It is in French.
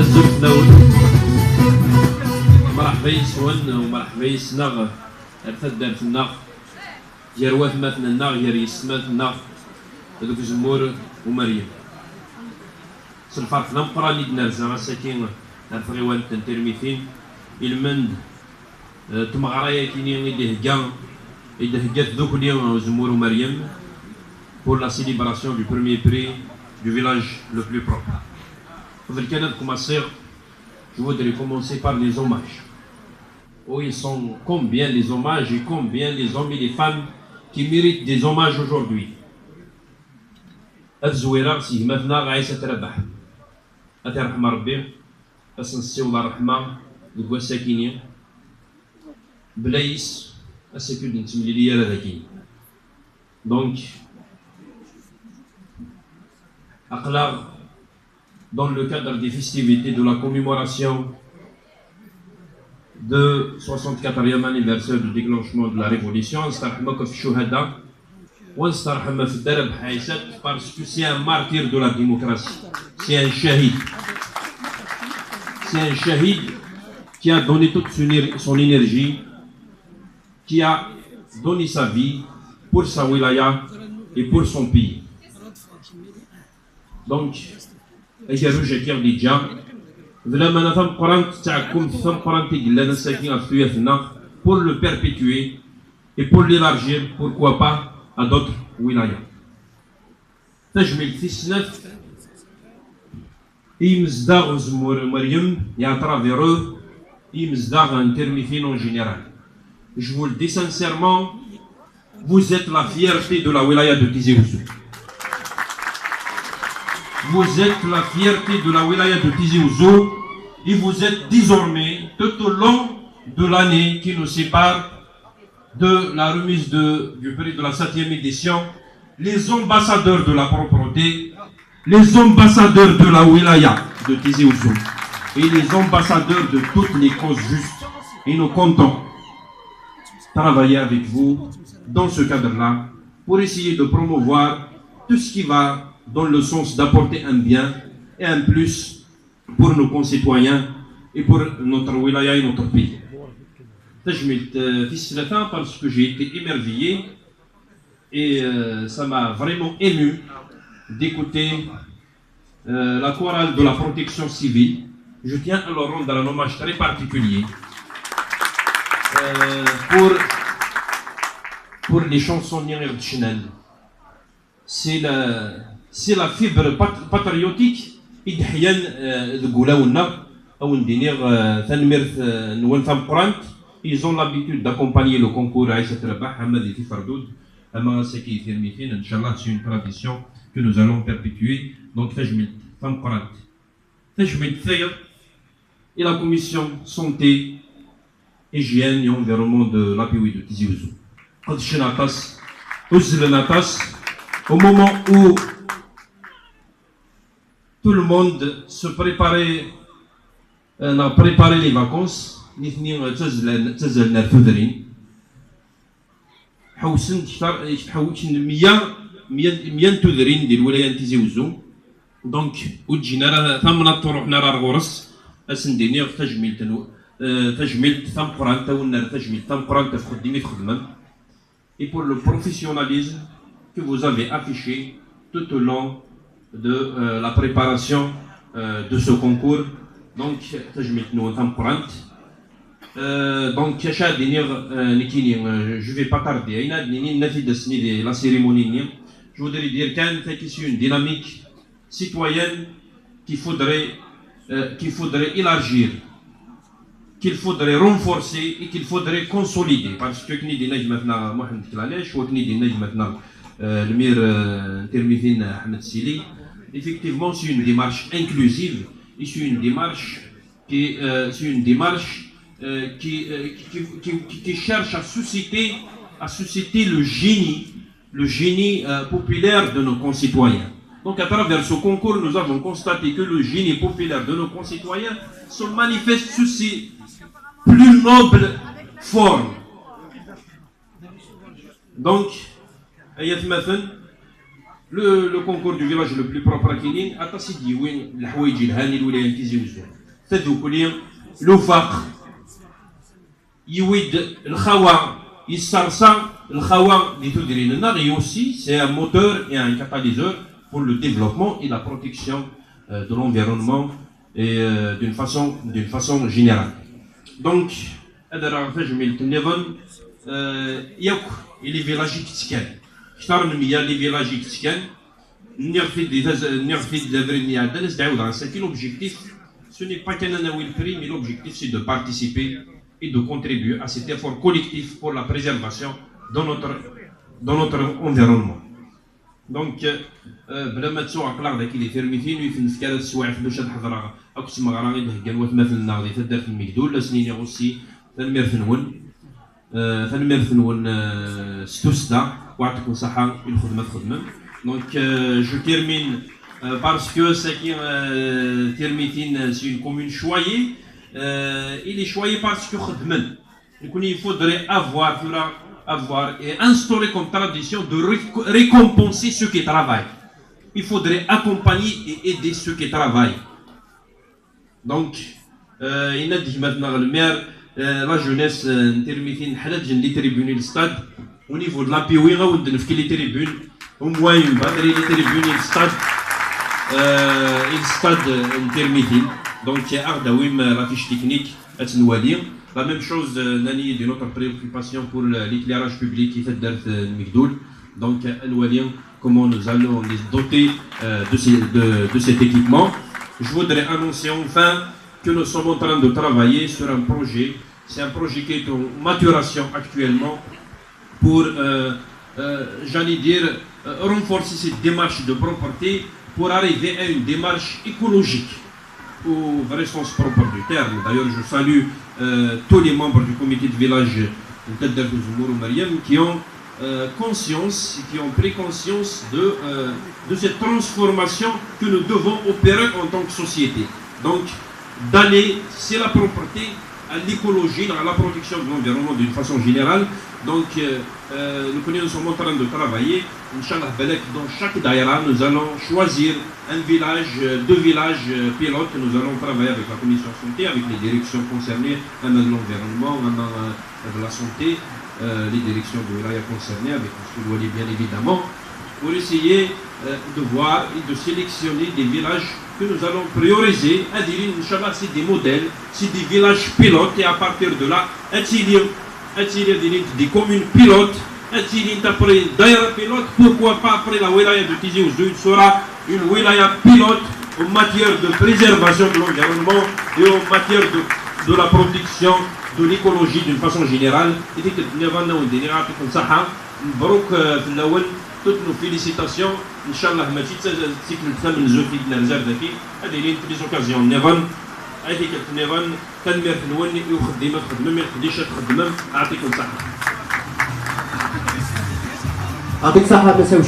الزوج ناول مرحبا يسون ومرحبا يسنغ ارتد النغ يروات ماتن النغ يريسمات النغ ذوك زمور ومريم سنفرق نمقرا اللي دنرزا ساكين الفغيوان تنترميثين المند تمغرايا كيني اللي هكا ذوك اليوم زمور ومريم pour la célébration du premier prix du village le plus propre. Je voudrais commencer par les hommages. Oh, ils sont combien les hommages et combien les hommes et les femmes qui méritent des hommages aujourd'hui. الزويرة سي مثنا غايسة تربح أترحم ربي أسنسي الله الرحمة دقوا ساكينين بلايس أسكن نتملي ليا هذاكين دونك أقلق dans le cadre des festivités de la commémoration de 64e anniversaire du déclenchement de la Révolution, parce que c'est un martyr de la démocratie, c'est un shahid. C'est un shahid qui a donné toute son énergie, qui a donné sa vie pour sa wilaya et pour son pays. Donc, أجا روجا كير دي جا فلا ما نفهم قران تاعكم فهم قران تيقلا نساكين غفياتنا pour le perpétuer et pour l'élargir pourquoi pas à d'autres wilayas. تجمل في السنف يمزداغ زمور مريم يعترافير eux يمزداغ un termifine en général. Je vous le dis sincèrement, vous êtes la fierté de la wilaya de Tizi Ouzou. Vous êtes la fierté de la wilaya de Tizi Ouzou et vous êtes désormais tout au long de l'année qui nous sépare de la remise du prix de la 7e édition, les ambassadeurs de la propreté, les ambassadeurs de la wilaya de Tizi Ouzou et les ambassadeurs de toutes les causes justes. Et nous comptons travailler avec vous dans ce cadre-là pour essayer de promouvoir tout ce qui va dans le sens d'apporter un bien et un plus pour nos concitoyens et pour notre wilaya et notre pays. Parce que j'ai été émerveillé et ça m'a vraiment ému d'écouter la chorale de la protection civile. Je tiens à leur rendre un hommage très particulier pour les chansonniers traditionnelles. C'est la fibre patriotique إدحيان ذقولاونا أو ندينير تنميرث نوان ثام قرانت. Ils ont l'habitude d'accompagner le concours عيسى رباح حمد في فردود أما سكي ثيرميثين إن شاء الله. C'est une tradition que nous allons perpétuer. Donc تجمل ثام قرانت تجمل ثير et la commission santé hygiène et environnement de l'API de Tizi Ouzou. قد شناطاس أزل ناطاس au moment où tout le monde se préparait, a préparé les vacances, نثني تزلنا الفذرين حوسن تحوشن مية تذرين ديال الولاية تيزي وزو دونك وجينا راه ثمنا طروحنا راه الغرس اسنديني تجميل ثم قران تاولنا تجميل ثم قران تخدمي في خدمه. Et pour le professionnalisme que vous avez affiché tout au long de la préparation de ce concours. Donc, je ne vais pas tarder. La cérémonie, je voudrais dire que c'est une dynamique citoyenne qu'il faudrait élargir, qu'il faudrait renforcer et qu'il faudrait consolider. Parce que effectivement, c'est une démarche inclusive et c'est une démarche qui cherche à susciter le génie populaire de nos concitoyens. Donc à travers ce concours, nous avons constaté que le génie populaire de nos concitoyens se manifeste sous ses plus nobles formes. Donc, le concours du village le plus propre à Kinin a tassi diouin l'houïdji l'hani l'ouléen Tizi Ouzou. تذوكلي لوفاق يويد الخوا يسرسا الخوا اللي تدري لنا et aussi c'est un moteur et un catalyseur pour le développement et la protection de l'environnement et d'une façon générale. Donc هذا راه تجميل النيفون ياك اللي فيلاجي كتكان اختار المياه اللي فيلاجي كتكان نيرفي دافريني عندنا تعاود على ساكن l'objectif ce n'est pas qu'un le prix mais l'objectif c'est de participer et de contribuer à cet effort collectif pour la préservation dans notre environnement. Donc بلا ما تسوق عقلاق ذاك اللي ترميتين ويفنس كذا السوايع باش تحضر اكس مغرا يدهكن وثما في النار اللي تدار في المكدول سنين غوسي ثنمير ثنون ستوستا وعطيكم صحة الخدمة تخدمم. Donc je termine parce que ce qui Termitine c'est une commune choyée. Il est choyé parce que il faudrait avoir et instaurer comme tradition de récompenser ceux qui travaillent. Il faudrait accompagner et aider ceux qui travaillent. Donc, il a dit maintenant le maire, la jeunesse, les tribunes, le stade, au niveau de la Piouira, on a les tribunes, au moins une batterie de tribunes, le stade intermittent. Donc, il y a la fiche technique, la même chose de notre préoccupation pour l'éclairage public qui fait de Migdoul. Donc, comment nous allons les doter de cet équipement. Je voudrais annoncer enfin que nous sommes en train de travailler sur un projet. C'est un projet qui est en maturation actuellement pour, j'allais dire, renforcer cette démarche de propreté pour arriver à une démarche écologique au vrai sens propre du terme. D'ailleurs, je salue tous les membres du comité de village qui ont conscience, qui ont pris conscience de cette transformation que nous devons opérer en tant que société. Donc, d'aller, c'est la propreté, à l'écologie, à la protection de l'environnement d'une façon générale. Donc, nous sommes en train de travailler. Inch'Allah, dans chaque daïra, nous allons choisir un village, deux villages pilotes. Nous allons travailler avec la commission santé, avec les directions concernées, un de l'environnement, un de la santé, les directions de l'AIA concernées, avec M. Louali bien évidemment, pour essayer de voir et de sélectionner des villages que nous allons prioriser. Inch'Allah, c'est des modèles, c'est des villages pilotes, et à partir de là, attirer des communes pilotes, après d'ailleurs pilote, pourquoi pas après la wilaya de Tizi Ouzou, il sera une wilaya pilote en matière de préservation de l'environnement et en matière de la protection de l'écologie d'une façon générale. Et toutes nos félicitations. Inch'Allah, ma petite cycle de femme nous offre de la réserve d'affaires. À des occasions, Nevan, avec Nevan, Tanmer Nouani, ou Khadima, Khadmem, Khadisha, Khadmem, Atik al-Sahha.